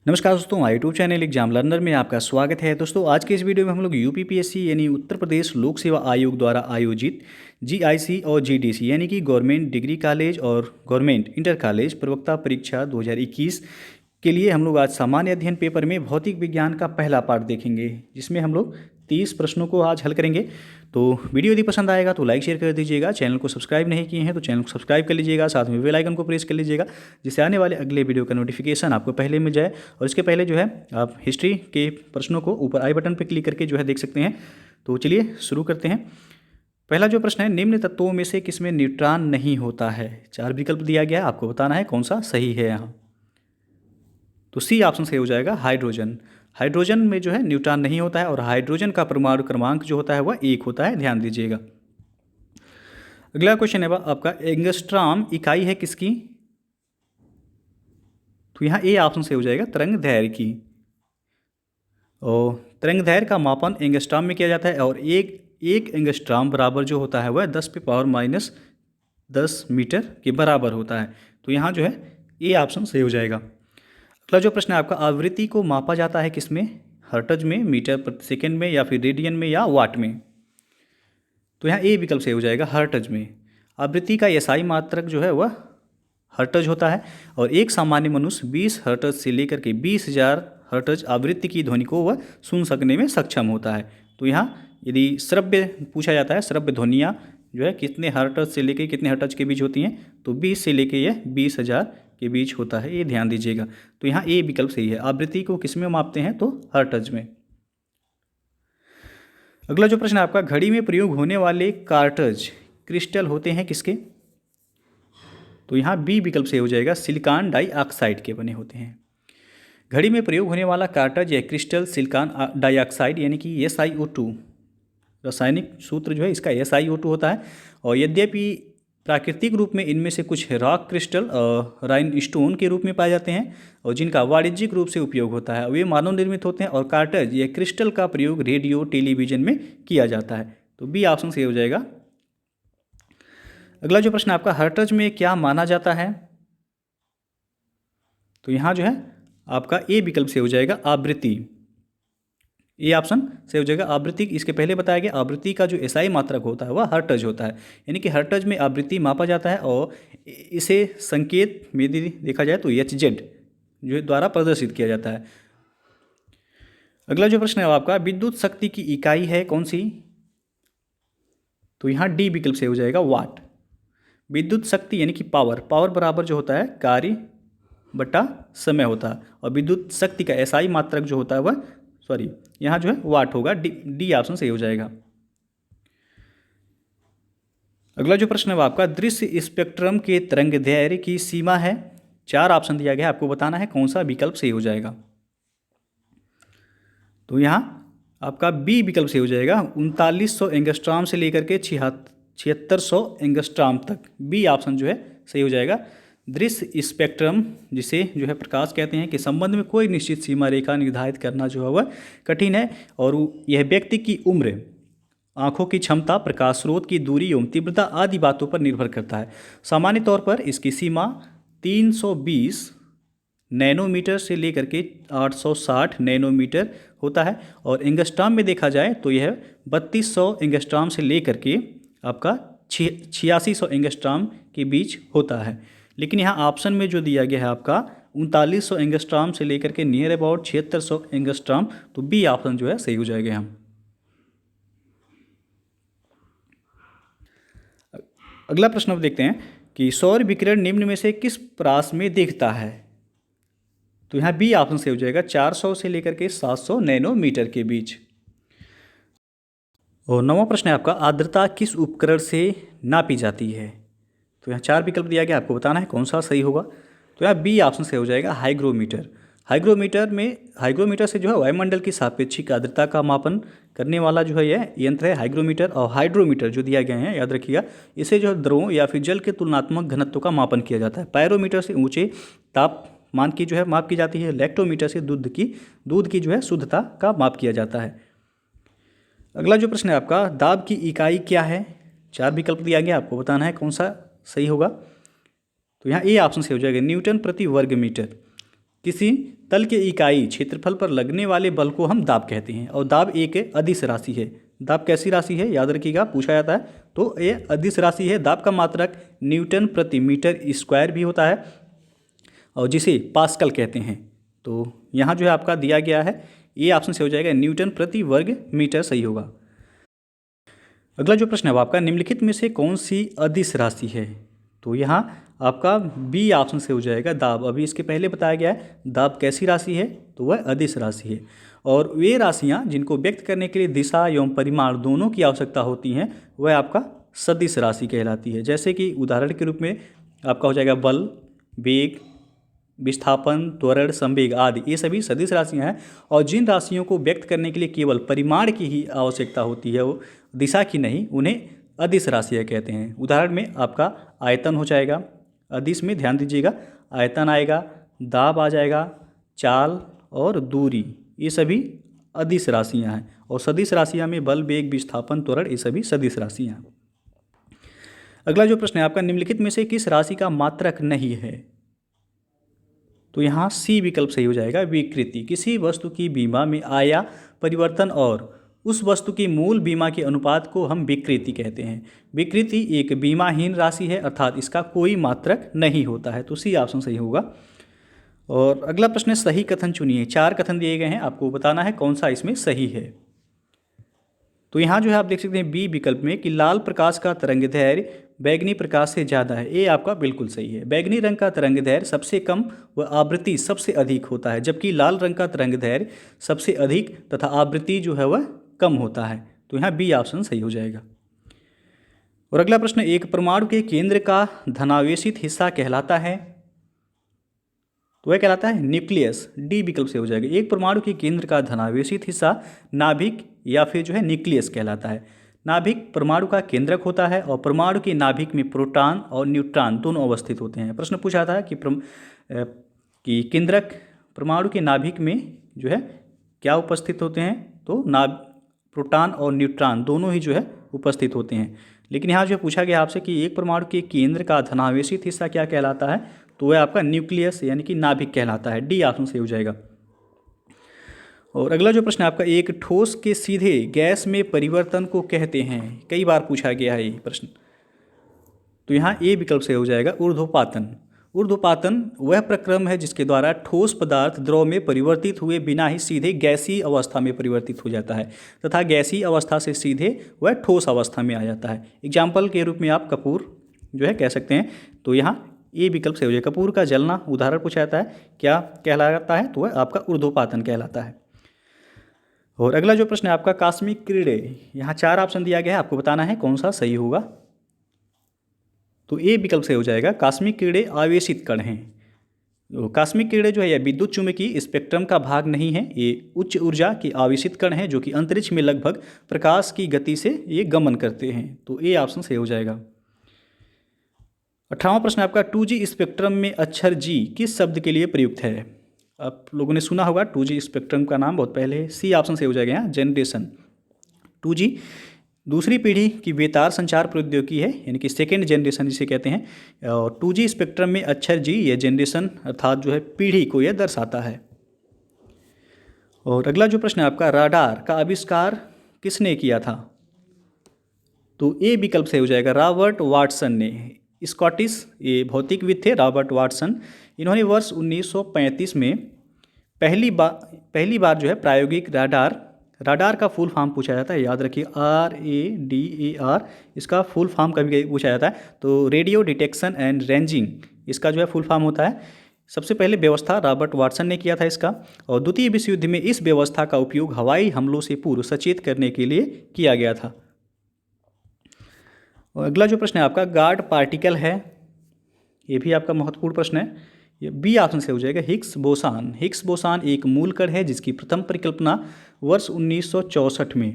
नमस्कार दोस्तों, हमारे यूट्यूब चैनल एग्जाम लर्नर में आपका स्वागत है। दोस्तों, आज के इस वीडियो में हम लोग यूपीपीएससी यानी उत्तर प्रदेश लोक सेवा आयोग द्वारा आयोजित जीआईसी और जीडीसी यानी कि गवर्नमेंट डिग्री कॉलेज और गवर्नमेंट इंटर कॉलेज प्रवक्ता परीक्षा 2021 के लिए हम लोग आज सामान्य अध्ययन पेपर में भौतिक विज्ञान का पहला पार्ट देखेंगे, जिसमें हम लोग 30 प्रश्नों को आज हल करेंगे। तो वीडियो यदि पसंद आएगा तो लाइक शेयर कर दीजिएगा। चैनल को सब्सक्राइब नहीं किए हैं तो चैनल को सब्सक्राइब कर लीजिएगा, साथ में बेल आइकन को प्रेस कर लीजिएगा, जिससे आने वाले अगले वीडियो का नोटिफिकेशन आपको पहले मिल जाए। और इसके पहले जो है आप हिस्ट्री के प्रश्नों को ऊपर आई बटन पर क्लिक करके जो है देख सकते हैं। तो चलिए शुरू करते हैं। पहला जो प्रश्न है, निम्न तत्वों में से किसमें न्यूट्रॉन नहीं होता है? 4 विकल्प दिया गया है, आपको बताना है कौन सा सही है यहाँ। तो सी ऑप्शन सही हो जाएगा, हाइड्रोजन। हाइड्रोजन में जो है न्यूट्रॉन नहीं होता है और हाइड्रोजन का परमाणु क्रमांक जो होता है वह 1 होता है, ध्यान दीजिएगा। अगला क्वेश्चन है आपका, एंगस्ट्रॉम इकाई है किसकी? तो यहाँ ए ऑप्शन सही हो जाएगा, तरंग दैर्घ्य की। और तरंग दैर्घ्य का मापन एंगस्ट्रॉम में किया जाता है और एक एंगस्ट्रॉम बराबर जो होता है वह 10⁻⁻10 मीटर के बराबर होता है। तो यहाँ जो है ए ऑप्शन सही हो जाएगा। अगला जो प्रश्न है आपका, आवृत्ति को मापा जाता है किसमें? हर्ट्ज में, मीटर प्रति सेकंड में, या फिर रेडियन में, या वाट में? तो यहाँ ए विकल्प सही हो जाएगा, हर्ट्ज में। आवृत्ति का एसआई मात्रक जो है वह हर्ट्ज होता है और एक सामान्य मनुष्य 20 हर्ट्ज से लेकर के 20,000 हर्ट्ज आवृत्ति की ध्वनि को वह सुन सकने में सक्षम होता है। तो यहाँ यदि श्रव्य पूछा जाता है, श्रव्य ध्वनियाँ जो है कितने हर्ट्ज से लेकर कितने हर्ट्ज के बीच होती हैं, तो 20 से लेकर यह 20,000 के बीच होता है, ये ध्यान दीजिएगा। तो यहाँ ए विकल्प सही है। आवृत्ति को किस में मापते हैं? तो हर्ट्ज में। अगला जो प्रश्न है आपका, घड़ी में प्रयोग होने वाले कार्ट्रिज क्रिस्टल होते हैं किसके? तो यहाँ बी विकल्प सही हो जाएगा, सिलिकॉन डाइऑक्साइड के बने होते हैं। घड़ी में प्रयोग होने वाला कार्ट्रिज या क्रिस्टल सिलिकॉन डाइऑक्साइड यानी कि SiO2, रासायनिक सूत्र जो है इसका SiO2 होता है। और यद्यपि प्राकृतिक रूप में इनमें से कुछ रॉक क्रिस्टल और राइन स्टोन के रूप में पाए जाते हैं और जिनका वाणिज्यिक रूप से उपयोग होता है, वे मानव निर्मित होते हैं। और कार्ट्रिज या क्रिस्टल का प्रयोग रेडियो टेलीविजन में किया जाता है। तो बी ऑप्शन सही हो जाएगा। अगला जो प्रश्न आपका, हर्ट्ज में क्या माना जाता है? तो यहाँ जो है आपका ए विकल्प से हो जाएगा, आवृत्ति। ए ऑप्शन सही हो जाएगा, आवृत्ति। इसके पहले बताया गया आवृत्ति का जो एसआई मात्रक होता है वह हर्ट्ज होता है, यानी कि हर्ट्ज में आवृत्ति मापा जाता है और इसे संकेत में यदि देखा जाए तो HZ जो द्वारा प्रदर्शित किया जाता है। अगला जो प्रश्न है आपका, विद्युत शक्ति की इकाई है कौन सी? तो यहाँ डी विकल्प से हो जाएगा, वाट। विद्युत शक्ति यानी कि पावर बराबर जो होता है कार्य बटा समय होता है और विद्युत शक्ति का एसआई मात्रक जो होता है वह यहाँ जो है वाट होगा। डी ऑप्शन सही हो जाएगा। अगला जो प्रश्न है वो आपका, दृश्य स्पेक्ट्रम के तरंग दैर्घ्य की सीमा है। 4 ऑप्शन दिया गया है, आपको बताना है कौन सा विकल्प सही हो जाएगा। तो यहाँ आपका बी विकल्प सही हो जाएगा, 3900 एंगस्ट्रॉम से लेकर के 7600 एंगस्ट्रॉम तक। बी ऑप्शन जो है सही हो जाएगा। दृश्य स्पेक्ट्रम जिसे जो है प्रकाश कहते हैं, के संबंध में कोई निश्चित सीमा रेखा निर्धारित करना जो है वह कठिन है और यह व्यक्ति की उम्र, आँखों की क्षमता, प्रकाश स्रोत की दूरी एवं तीव्रता आदि बातों पर निर्भर करता है। सामान्य तौर पर इसकी सीमा 320 नैनोमीटर से लेकर के 860 नैनोमीटर होता है और एंगस्ट्रॉम में देखा जाए तो यह 3200 एंगस्ट्रॉम से लेकर के आपका 8600 एंगस्ट्रॉम के बीच होता है। लेकिन यहाँ ऑप्शन में जो दिया गया है आपका 3900 एंगस्ट्रॉम से लेकर के नियर अबाउट 7600 एंगस्ट्रॉम, तो बी ऑप्शन जो है सही हो जाएगा। हम अगला प्रश्न अब देखते हैं कि सौर विकिरण निम्न में से किस प्रास में देखता है? तो यहाँ बी ऑप्शन सही हो जाएगा, 400 से लेकर के 700 नैनोमीटर के बीच। और 9वां प्रश्न है आपका, आर्द्रता किस उपकरण से नापी जाती है? तो यहाँ 4 विकल्प दिया गया, आपको बताना है कौन सा सही होगा। तो यहाँ बी ऑप्शन सही हो जाएगा, हाइग्रोमीटर। हाइग्रोमीटर से जो है वायुमंडल की सापेक्षिक आर्द्रता का मापन करने वाला जो है यह यंत्र है हाइग्रोमीटर। और हाइड्रोमीटर जो दिया गया है, याद रखिएगा, इसे जो है द्रवों या फिर जल के तुलनात्मक घनत्व का मापन किया जाता है। पायरोमीटर से ऊंचे तापमान की जो है माप की जाती है। लैक्टोमीटर से दूध की जो है शुद्धता का माप किया जाता है। अगला जो प्रश्न है आपका, दाब की इकाई क्या है? 4 विकल्प दिया गया, आपको बताना है कौन सा सही होगा। तो यहाँ ए ऑप्शन सही हो जाएगा, न्यूटन प्रति वर्ग मीटर। किसी तल के इकाई क्षेत्रफल पर लगने वाले बल को हम दाब कहते हैं। और दाब एक अदिश राशि है। दाब कैसी राशि है, याद रखिएगा, पूछा जाता है। तो ये अदिश राशि है। दाब का मात्रक न्यूटन प्रति मीटर स्क्वायर भी होता है और जिसे पास्कल कहते हैं। तो यहाँ जो है आपका दिया गया है, ये ऑप्शन से हो जाएगा न्यूटन प्रति वर्ग मीटर सही होगा। अगला जो प्रश्न है वो आपका, निम्नलिखित में से कौन सी अदिश राशि है। तो यहाँ आपका बी ऑप्शन से हो जाएगा दाब। अभी इसके पहले बताया गया है दाब कैसी राशि है, तो वह अदिश राशि है। और वे राशियाँ जिनको व्यक्त करने के लिए दिशा एवं परिमाण दोनों की आवश्यकता होती हैं वह आपका सदिश राशि कहलाती है। जैसे कि उदाहरण के रूप में आपका हो जाएगा बल, वेग, विस्थापन, त्वरण, संवेग आदि, ये सभी सदिश राशियाँ हैं। और जिन राशियों को व्यक्त करने के लिए केवल परिमाण की ही आवश्यकता होती है, वो दिशा की नहीं, उन्हें अदिश राशियाँ कहते हैं। उदाहरण में आपका आयतन हो जाएगा, अदिश में ध्यान दीजिएगा, आयतन आएगा, दाब आ जाएगा, चाल और दूरी, ये सभी अदिश राशियाँ हैं। और सदिश राशियाँ में बल, वेग, विस्थापन, त्वरण, ये सभी सदिश राशियाँ हैं। अगला जो प्रश्न है आपका, निम्नलिखित में से किस राशि का मात्रक नहीं है। तो यहाँ सी विकल्प सही हो जाएगा, विकृति। किसी वस्तु की बीमा में आया परिवर्तन और उस वस्तु की मूल बीमा के अनुपात को हम विकृति कहते हैं। विकृति एक बीमाहीन राशि है, अर्थात इसका कोई मात्रक नहीं होता है। तो सी ऑप्शन सही होगा। और अगला प्रश्न है, सही कथन चुनिए। 4 कथन दिए गए हैं, आपको बताना है कौन सा इसमें सही है। तो यहाँ जो है आप देख सकते हैं बी विकल्प में कि लाल प्रकाश का तरंगदैर्घ्य बैगनी प्रकाश से ज़्यादा है, ये आपका बिल्कुल सही है। बैगनी रंग का तरंगदैर्घ्य सबसे कम व आवृत्ति सबसे अधिक होता है, जबकि लाल रंग का तरंगदैर्घ्य सबसे अधिक तथा आवृत्ति जो है वह कम होता है। तो यहाँ बी ऑप्शन सही हो जाएगा। और अगला प्रश्न, एक परमाणु के केंद्र का धनावेशित हिस्सा कहलाता है। तो वह कहलाता है न्यूक्लियस। डी विकल्प से हो जाएगा। एक परमाणु के केंद्र का धनावेशित हिस्सा नाभिक या फिर जो है न्यूक्लियस कहलाता है। नाभिक परमाणु का केंद्रक होता है और परमाणु के नाभिक में प्रोटॉन और न्यूट्रॉन दोनों अवस्थित होते हैं। प्रश्न पूछा था कि केंद्रक परमाणु के नाभिक में जो है क्या उपस्थित होते हैं, तो प्रोटॉन और न्यूट्रॉन दोनों ही जो है उपस्थित होते हैं। लेकिन यहाँ जो पूछा गया आपसे कि एक परमाणु के केंद्र का धनावेशित हिस्सा क्या कहलाता है, तो वह आपका न्यूक्लियस यानी कि नाभिक कहलाता है। डी ऑप्शन सही हो जाएगा। और अगला जो प्रश्न है आपका, एक ठोस के सीधे गैस में परिवर्तन को कहते हैं। कई बार पूछा गया है ये प्रश्न। तो यहाँ ए विकल्प से हो जाएगा ऊर्ध्वपातन। ऊर्ध्वपातन वह प्रक्रम है जिसके द्वारा ठोस पदार्थ द्रव में परिवर्तित हुए बिना ही सीधे गैसीय अवस्था में परिवर्तित हो जाता है तथा गैसीय अवस्था से सीधे वह ठोस अवस्था में आ जाता है। एग्जाम्पल के रूप में आप कपूर जो है कह सकते हैं। तो यहाँ ये विकल्प से हो जाएगा। कपूर का जलना उदाहरण पूछा जाता है, क्या कहलाता है, तो वह आपका ऊर्ध्वपातन कहलाता है। और अगला जो प्रश्न है आपका, कॉस्मिक किरणें। यहाँ 4 ऑप्शन दिया गया है, आपको बताना है कौन सा सही होगा। तो ए विकल्प से हो जाएगा। कॉस्मिक किरणें आवेशित कण हैं। तो कॉस्मिक किरणें जो है यह विद्युत चुम्बकीय स्पेक्ट्रम का भाग नहीं है, ये उच्च ऊर्जा के आवेशित कण हैं जो कि अंतरिक्ष में लगभग प्रकाश की गति से ये गमन करते हैं। तो ए ऑप्शन सही हो जाएगा। 18वां प्रश्न आपका, 2G स्पेक्ट्रम में अक्षर G किस शब्द के लिए प्रयुक्त है। आप लोगों ने सुना होगा 2G स्पेक्ट्रम का नाम बहुत पहले। सी ऑप्शन से हो जाएगा यहाँ जनरेशन। 2G दूसरी पीढ़ी की बेतार संचार प्रौद्योगिकी है, यानी कि सेकेंड जनरेशन जिसे कहते हैं। और 2G स्पेक्ट्रम में अक्षर G ये जनरेशन अर्थात जो है पीढ़ी को यह दर्शाता है। और अगला जो प्रश्न है आपका, राडार का आविष्कार किसने किया था। तो ए विकल्प से हो जाएगा रॉबर्ट वाटसन ने। स्कॉटिश ये भौतिकविद थे रॉबर्ट वाटसन। इन्होंने वर्ष 1935 में पहली बार जो है प्रायोगिक राडार का फुल फॉर्म पूछा जाता है, याद रखिए RADAR, इसका फुल फॉर्म कभी पूछा जाता है। तो रेडियो डिटेक्शन एंड रेंजिंग इसका जो है फुल फॉर्म होता है। सबसे पहले व्यवस्था रॉबर्ट वाटसन ने किया था इसका। और द्वितीय विश्व युद्ध में इस व्यवस्था का उपयोग हवाई हमलों से पूर्व सचेत करने के लिए किया गया था। और अगला जो प्रश्न है आपका, गार्ड पार्टिकल है, ये भी आपका महत्वपूर्ण प्रश्न है। ये बी ऑप्शन से हो जाएगा हिग्स बोसान। हिग्स बोसान एक मूल कण है जिसकी प्रथम परिकल्पना वर्ष 1964 में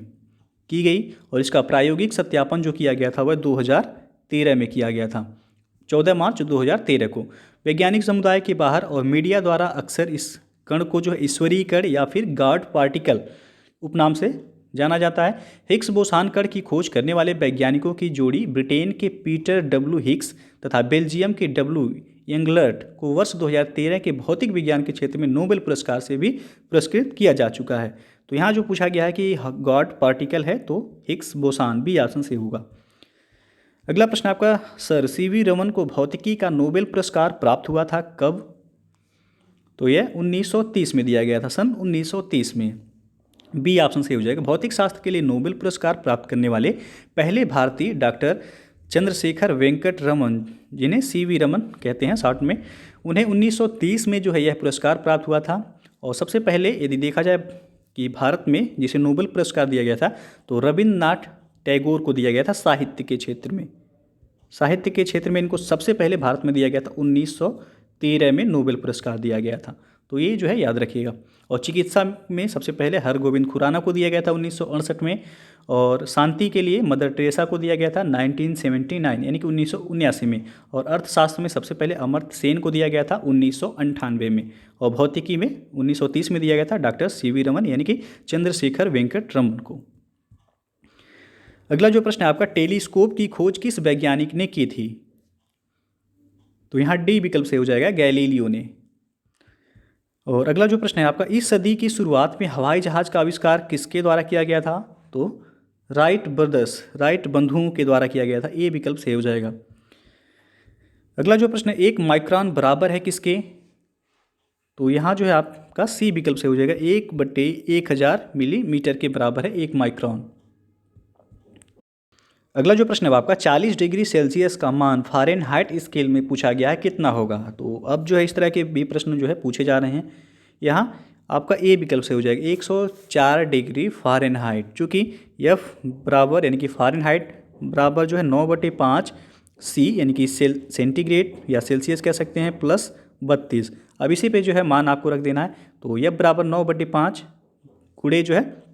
की गई और इसका प्रायोगिक सत्यापन जो किया गया था वह 2013 में किया गया था, 14 मार्च 2013 को। वैज्ञानिक समुदाय के बाहर और मीडिया द्वारा अक्सर इस कण को जो है ईश्वरीय कण या फिर गॉड पार्टिकल उपनाम से जाना जाता है। हिग्स बोसान कण की खोज करने वाले वैज्ञानिकों की जोड़ी ब्रिटेन के पीटर W. हिग्स तथा बेल्जियम के W. एंगलर्ट को वर्ष 2013 के भौतिक विज्ञान के क्षेत्र में नोबेल पुरस्कार से भी पुरस्कृत किया जा चुका है। तो यहाँ जो पूछा गया है कि गॉड पार्टिकल है तो हिग्स बोसान, बी ऑप्शन से होगा। अगला प्रश्न आपका, सर सीवी रमन को भौतिकी का नोबेल पुरस्कार प्राप्त हुआ था कब? तो यह 1930 में दिया गया था, सन 1930 में, बी ऑप्शन से हो जाएगा। भौतिक शास्त्र के लिए नोबेल पुरस्कार प्राप्त करने वाले पहले भारतीय डॉक्टर चंद्रशेखर वेंकट रमन, जिन्हें सीवी रमन कहते हैं शॉर्ट में, उन्हें 1930 में जो है यह पुरस्कार प्राप्त हुआ था। और सबसे पहले यदि देखा जाए कि भारत में जिसे नोबेल पुरस्कार दिया गया था तो रविन्द्रनाथ टैगोर को दिया गया था साहित्य के क्षेत्र में। साहित्य के क्षेत्र में इनको सबसे पहले भारत में दिया गया था, 1913 में नोबेल पुरस्कार दिया गया था। तो ये जो है याद रखिएगा। और चिकित्सा में सबसे पहले हरगोविंद खुराना को दिया गया था 1968 में। और शांति के लिए मदर टेरेसा को दिया गया था 1979 यानी कि 1979 में। और अर्थशास्त्र में सबसे पहले अमर्त्य सेन को दिया गया था 1998 में। और भौतिकी में 1930 में दिया गया था डॉक्टर सीवी रमन यानी कि चंद्रशेखर वेंकट रमन को। अगला जो प्रश्न है आपका, टेलीस्कोप की खोज किस वैज्ञानिक ने की थी? तो यहाँ डी विकल्प से हो जाएगा, गैलीलियो ने। और अगला जो प्रश्न है आपका, इस सदी की शुरुआत में हवाई जहाज का आविष्कार किसके द्वारा किया गया था? तो राइट ब्रदर्स, राइट बंधुओं के द्वारा किया गया था, ए विकल्प से हो जाएगा। अगला जो प्रश्न है, 1 माइक्रोन बराबर है किसके? तो यहाँ जो है आपका सी विकल्प से हो जाएगा, 1/1000 मिलीमीटर के बराबर है 1 माइक्रोन। अगला जो प्रश्न है आपका, 40 डिग्री सेल्सियस का मान फ़ारेनहाइट स्केल में पूछा गया है, कितना होगा? तो अब जो है इस तरह के भी प्रश्न जो है पूछे जा रहे हैं। यहाँ आपका ए विकल्प से हो जाएगा, 104 डिग्री फ़ारेनहाइट, चूँकि एफ बराबर यानी कि फ़ारेनहाइट बराबर जो है 9/5 सी यानी कि सेंटीग्रेड या सेल्सियस कह सकते हैं प्लस 32। अब इसी पे जो है मान आपको रख देना है। तो एफ बराबर 9/5 गुणे जो है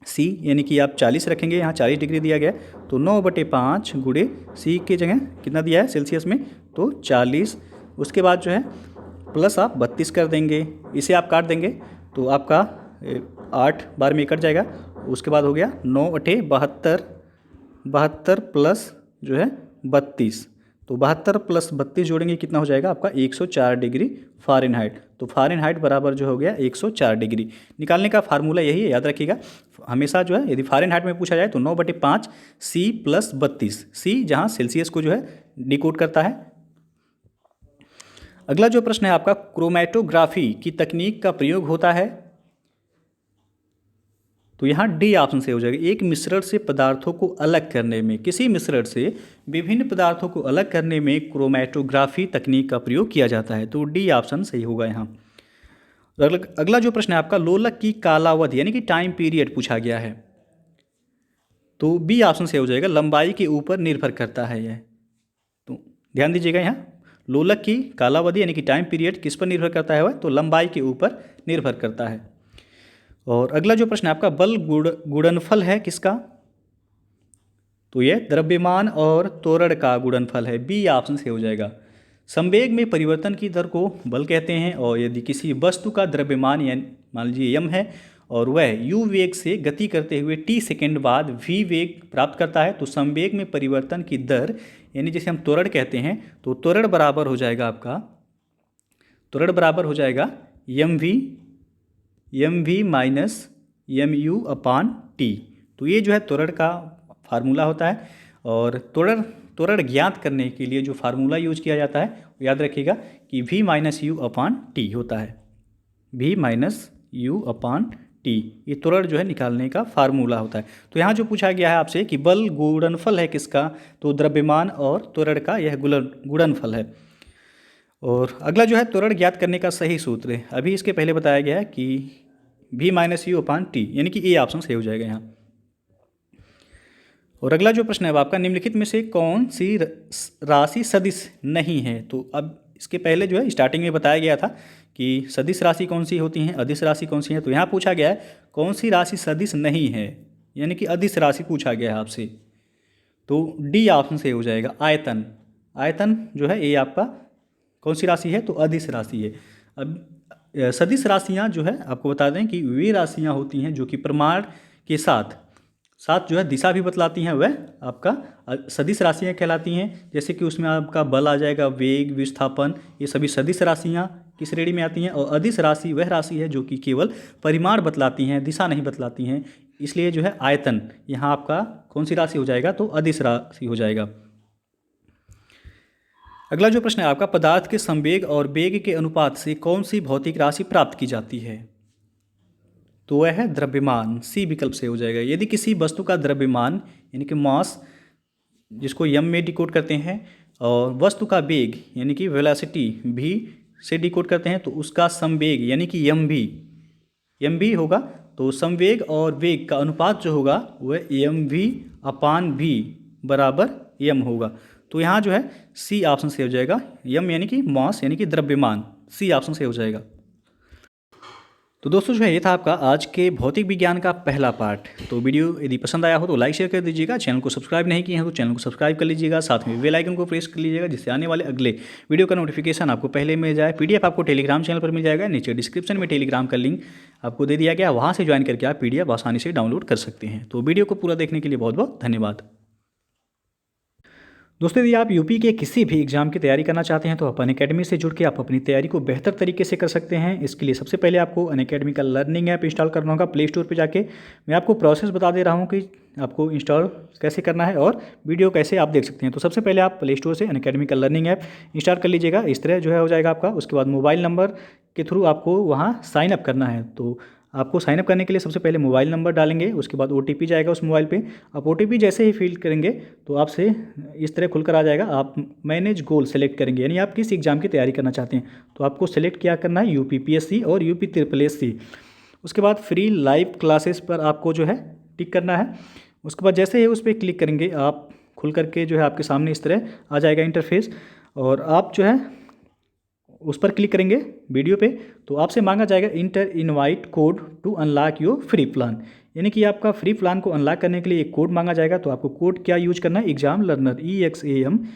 सी यानी कि आप 40 रखेंगे, यहाँ 40 डिग्री दिया गया, तो 9/5 गुणे सी की जगह कितना दिया है सेल्सियस में, तो 40। उसके बाद जो है प्लस आप 32 कर देंगे, इसे आप काट देंगे तो आपका 8 बार में कट जाएगा। उसके बाद हो गया 9/8 72 प्लस जो है 32, तो 72 प्लस 32 जोड़ेंगे कितना हो जाएगा आपका 104 डिग्री फ़ारेनहाइट। तो फ़ारेनहाइट बराबर जो हो गया 104 डिग्री। निकालने का फार्मूला यही है, याद रखिएगा हमेशा जो है, यदि फ़ारेनहाइट में पूछा जाए तो 9/5 सी प्लस 32, सी जहाँ सेल्सियस को जो है डिकोड करता है। अगला जो प्रश्न है आपका, क्रोमैटोग्राफी की तकनीक का प्रयोग होता है? तो यहाँ डी ऑप्शन से हो जाएगा, एक मिश्रण से पदार्थों को अलग करने में, किसी मिश्रण से विभिन्न पदार्थों को अलग करने में क्रोमैटोग्राफी तकनीक का प्रयोग किया जाता है। तो डी ऑप्शन सही होगा यहाँ। अगला जो प्रश्न है आपका, लोलक की कालावधि यानी कि टाइम पीरियड पूछा गया है, तो बी ऑप्शन से हो जाएगा, लंबाई के ऊपर निर्भर करता है यह। तो ध्यान दीजिएगा यहाँ, लोलक की कालावधि यानी कि टाइम पीरियड किस पर निर्भर करता है वह? तो लंबाई के ऊपर निर्भर करता है। और अगला जो प्रश्न है आपका, बल गुणनफल है किसका? तो यह द्रव्यमान और त्वरण का गुणनफल है, बी ऑप्शन से हो जाएगा। संवेग में परिवर्तन की दर को बल कहते हैं, और यदि किसी वस्तु का द्रव्यमान यानी मान लीजिए यम है और वह u वेग से गति करते हुए t सेकेंड बाद v वेग प्राप्त करता है, तो संवेग में परिवर्तन की दर यानी जिसे हम त्वरण कहते हैं, तो त्वरण बराबर हो जाएगा आपका, त्वरण बराबर हो जाएगा mv माइनस mu/t। तो ये जो है त्वरण का फार्मूला होता है। और त्वरण ज्ञात करने के लिए जो फार्मूला यूज किया जाता है याद रखिएगा कि v माइनस u/t होता है, v माइनस u/t, ये त्वरण जो है निकालने का फार्मूला होता है। तो यहाँ जो पूछा गया है आपसे कि बल गुणनफल है किसका, तो द्रव्यमान और त्वरण का यह गुणनफल है। और अगला जो है त्वरण ज्ञात करने का सही सूत्र है, अभी इसके पहले बताया गया है कि v माइनस u/t यानी कि ए ऑप्शन सही हो जाएगा यहाँ। और अगला जो प्रश्न है आपका, निम्नलिखित में से कौन सी राशि सदिश नहीं है? तो अब इसके पहले जो है स्टार्टिंग में बताया गया था कि सदिश राशि कौन सी होती हैं, अदिश राशि कौन सी है। तो यहाँ पूछा गया है कौन सी राशि सदिश नहीं है, यानी कि अदिश राशि पूछा गया है आपसे। तो डी ऑप्शन से हो जाएगा, आयतन। आयतन जो है ये आपका कौन सी राशि है, तो अदिश राशि है। अब सदिश राशियाँ जो है आपको बता दें कि वे राशियाँ होती हैं जो कि प्रमाण के साथ साथ जो है दिशा भी बतलाती हैं, वह आपका सदिश राशियाँ कहलाती हैं। जैसे कि उसमें आपका बल आ जाएगा, वेग, विस्थापन, ये सभी सदिश राशियाँ किस श्रेणी में आती हैं। और अदिश राशि वह राशि है जो कि केवल परिमाण बतलाती हैं, दिशा नहीं बतलाती हैं। इसलिए जो है आयतन यहाँ आपका कौन सी राशि हो जाएगा, तो अदिश राशि हो जाएगा। अगला जो प्रश्न है आपका, पदार्थ के संवेग और वेग के अनुपात से कौन सी भौतिक राशि प्राप्त की जाती है, तो वह है द्रव्यमान। सी विकल्प से हो जाएगा। यदि किसी वस्तु का द्रव्यमान यानी कि मास, जिसको यम में डिकोड करते हैं, और वस्तु का वेग यानी कि वेलोसिटी भी से डिकोड करते हैं, तो उसका संवेग यानी कि एम भी होगा। तो संवेग और वेग का अनुपात जो होगा वह एम वी अपान भी बराबर एम होगा। तो यहाँ जो है सी ऑप्शन से हो जाएगा। एम यानी कि मास यानी कि द्रव्यमान, सी ऑप्शन से हो जाएगा। तो दोस्तों जो है ये था आपका आज के भौतिक विज्ञान का पहला पार्ट। तो वीडियो यदि पसंद आया हो तो लाइक शेयर कर दीजिएगा। चैनल को सब्सक्राइब नहीं किए हैं तो चैनल को सब्सक्राइब कर लीजिएगा। साथ में बेल आइकन को प्रेस कर लीजिएगा, जिससे आने वाले अगले वीडियो का नोटिफिकेशन आपको पहले मिल जाए। पीडीएफ आपको टेलीग्राम चैनल पर मिल जाएगा। नीचे डिस्क्रिप्शन में टेलीग्राम का लिंक आपको दे दिया गया, वहाँ से ज्वाइन करके आप पीडीएफ आसानी से डाउनलोड कर सकते हैं। तो वीडियो को पूरा देखने के लिए बहुत बहुत धन्यवाद। दोस्तों यदि आप यूपी के किसी भी एग्जाम की तैयारी करना चाहते हैं तो अपन अकेडमी से जुड़ के आप अपनी तैयारी को बेहतर तरीके से कर सकते हैं। इसके लिए सबसे पहले आपको अनअकैडमी का लर्निंग ऐप इंस्टॉल करना होगा प्ले स्टोर पर जाके। मैं आपको प्रोसेस बता दे रहा हूँ कि आपको इंस्टॉल कैसे करना है और वीडियो कैसे आप देख सकते हैं। तो सबसे पहले आप प्ले स्टोर से अनअकैडमी का लर्निंग ऐप इंस्टॉल कर लीजिएगा। इस तरह जो है हो जाएगा आपका। उसके बाद मोबाइल नंबर के थ्रू आपको वहाँ साइन अप करना है। तो आपको साइनअप करने के लिए सबसे पहले मोबाइल नंबर डालेंगे, उसके बाद OTP जाएगा उस मोबाइल पे। आप OTP जैसे ही फिल करेंगे तो आपसे इस तरह खुलकर आ जाएगा। आप मैनेज गोल सेलेक्ट करेंगे, यानी आप किस एग्जाम की तैयारी करना चाहते हैं तो आपको सेलेक्ट क्या करना है, UPPSC और UPSSC। उसके बाद फ्री लाइव क्लासेस पर आपको जो है टिक करना है। उसके बाद जैसे ही उस पर क्लिक करेंगे आप खुल करके जो है आपके सामने इस तरह आ जाएगा इंटरफेस, और आप जो है उस पर क्लिक करेंगे वीडियो पे तो आपसे मांगा जाएगा enter invite code to unlock your free plan, यानी कि आपका फ्री प्लान को अनलॉक करने के लिए एक कोड मांगा जाएगा। तो आपको कोड क्या यूज करना है, एग्जाम लर्नर EXAMLEARNER।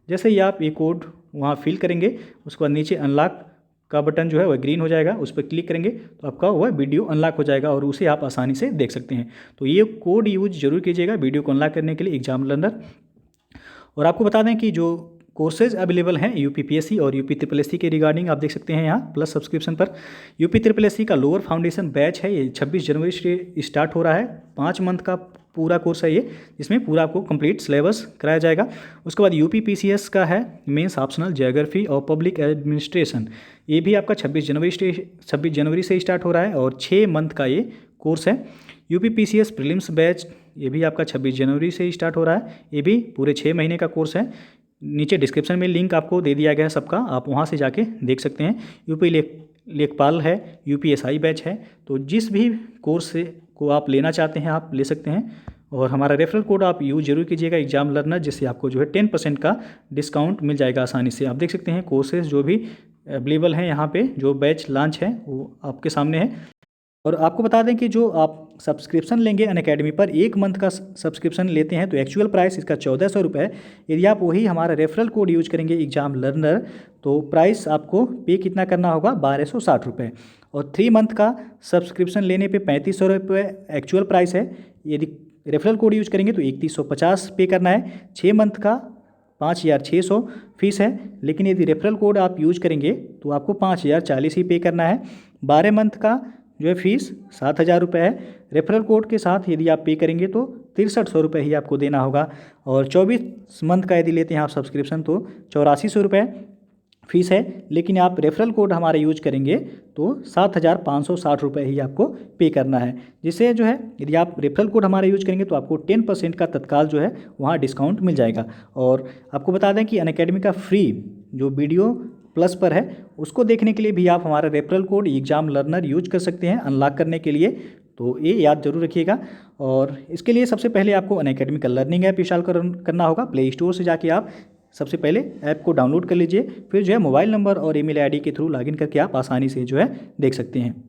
जैसे ही आप ये कोड वहाँ फिल करेंगे उसके बाद नीचे अनलॉक का बटन जो है वह ग्रीन हो जाएगा, उस पर क्लिक करेंगे तो आपका वह वीडियो अनलॉक हो जाएगा और उसे आप आसानी से देख सकते हैं। तो ये कोड यूज जरूर कीजिएगा वीडियो को अनलॉक करने के लिए एग्जाम लर्नर। और आपको बता दें कि जो कोर्सेज अवेलेबल हैं UPPSC और UPSSC के रिगार्डिंग आप देख सकते हैं यहाँ प्लस सब्सक्रिप्शन पर। UPSSC का लोअर फाउंडेशन बैच है, ये 26 जनवरी से स्टार्ट हो रहा है। 5 मंथ का पूरा कोर्स है ये, जिसमें पूरा आपको कंप्लीट सिलेबस कराया जाएगा। उसके बाद UPPCS का है मेंस ऑप्शनल ज्योग्राफी और पब्लिक एडमिनिस्ट्रेशन, ये भी आपका 26 जनवरी से स्टार्ट हो रहा है और 6 मंथ का ये कोर्स है। UPPCS प्रीलिम्स बैच ये भी आपका 26 जनवरी से स्टार्ट हो रहा है, ये भी पूरे 6 महीने का कोर्स है। नीचे डिस्क्रिप्शन में लिंक आपको दे दिया गया है सबका, आप वहाँ से जाके देख सकते हैं। यूपी लेखपाल है, UPSI बैच है। तो जिस भी कोर्स से को आप लेना चाहते हैं आप ले सकते हैं। और हमारा रेफरल कोड आप यूज जरूर कीजिएगा एग्जाम लर्नर, जिससे आपको जो है 10% का डिस्काउंट मिल जाएगा आसानी से। आप देख सकते हैं कोर्सेज जो भी अवेलेबल हैं यहाँ पे, जो बैच लॉन्च है वो आपके सामने है। और आपको बता दें कि जो आप सब्सक्रिप्शन लेंगे अनअकैडमी पर, 1 मंथ का सब्सक्रिप्शन लेते हैं तो एक्चुअल प्राइस इसका 1400 रुपये है। यदि आप वही हमारा रेफरल कोड यूज करेंगे एग्जाम लर्नर तो प्राइस आपको पे कितना करना होगा, 1260 रुपये। और 3 मंथ का सब्सक्रिप्शन लेने पे 3500 रुपये एक्चुअल प्राइस है। यदि रेफरल कोड यूज करेंगे तो 3150 पे करना है। 6 मंथ का 5600 फीस है, लेकिन यदि रेफरल कोड आप यूज करेंगे तो आपको 5040 ही पे करना है। 12 मंथ का जो है फीस 7000 रुपये है। रेफरल कोड के साथ यदि आप पे करेंगे तो 6300 रुपये ही आपको देना होगा। और 24 मंथ का यदि लेते हैं आप सब्सक्रिप्शन तो 8400 रुपये फीस है, लेकिन आप रेफरल कोड हमारा यूज करेंगे तो 7560 रुपये ही आपको पे करना है। जिससे जो है यदि आप रेफरल कोड हमारा यूज करेंगे तो आपको 10% का तत्काल जो है वहाँ डिस्काउंट मिल जाएगा। और आपको बता दें कि अनअकैडमी का फ्री जो वीडियो प्लस पर है उसको देखने के लिए भी आप हमारा referral code exam learner use कर सकते हैं अनलॉक करने के लिए। तो ये याद जरूर रखिएगा। और इसके लिए सबसे पहले आपको अनअकैडमी का लर्निंग ऐप इंस्टॉल करना होगा। प्ले स्टोर से जाके आप सबसे पहले ऐप को डाउनलोड कर लीजिए, फिर जो है मोबाइल नंबर और ईमेल ID के थ्रू लॉगिन करके आप आसानी से जो है देख सकते हैं।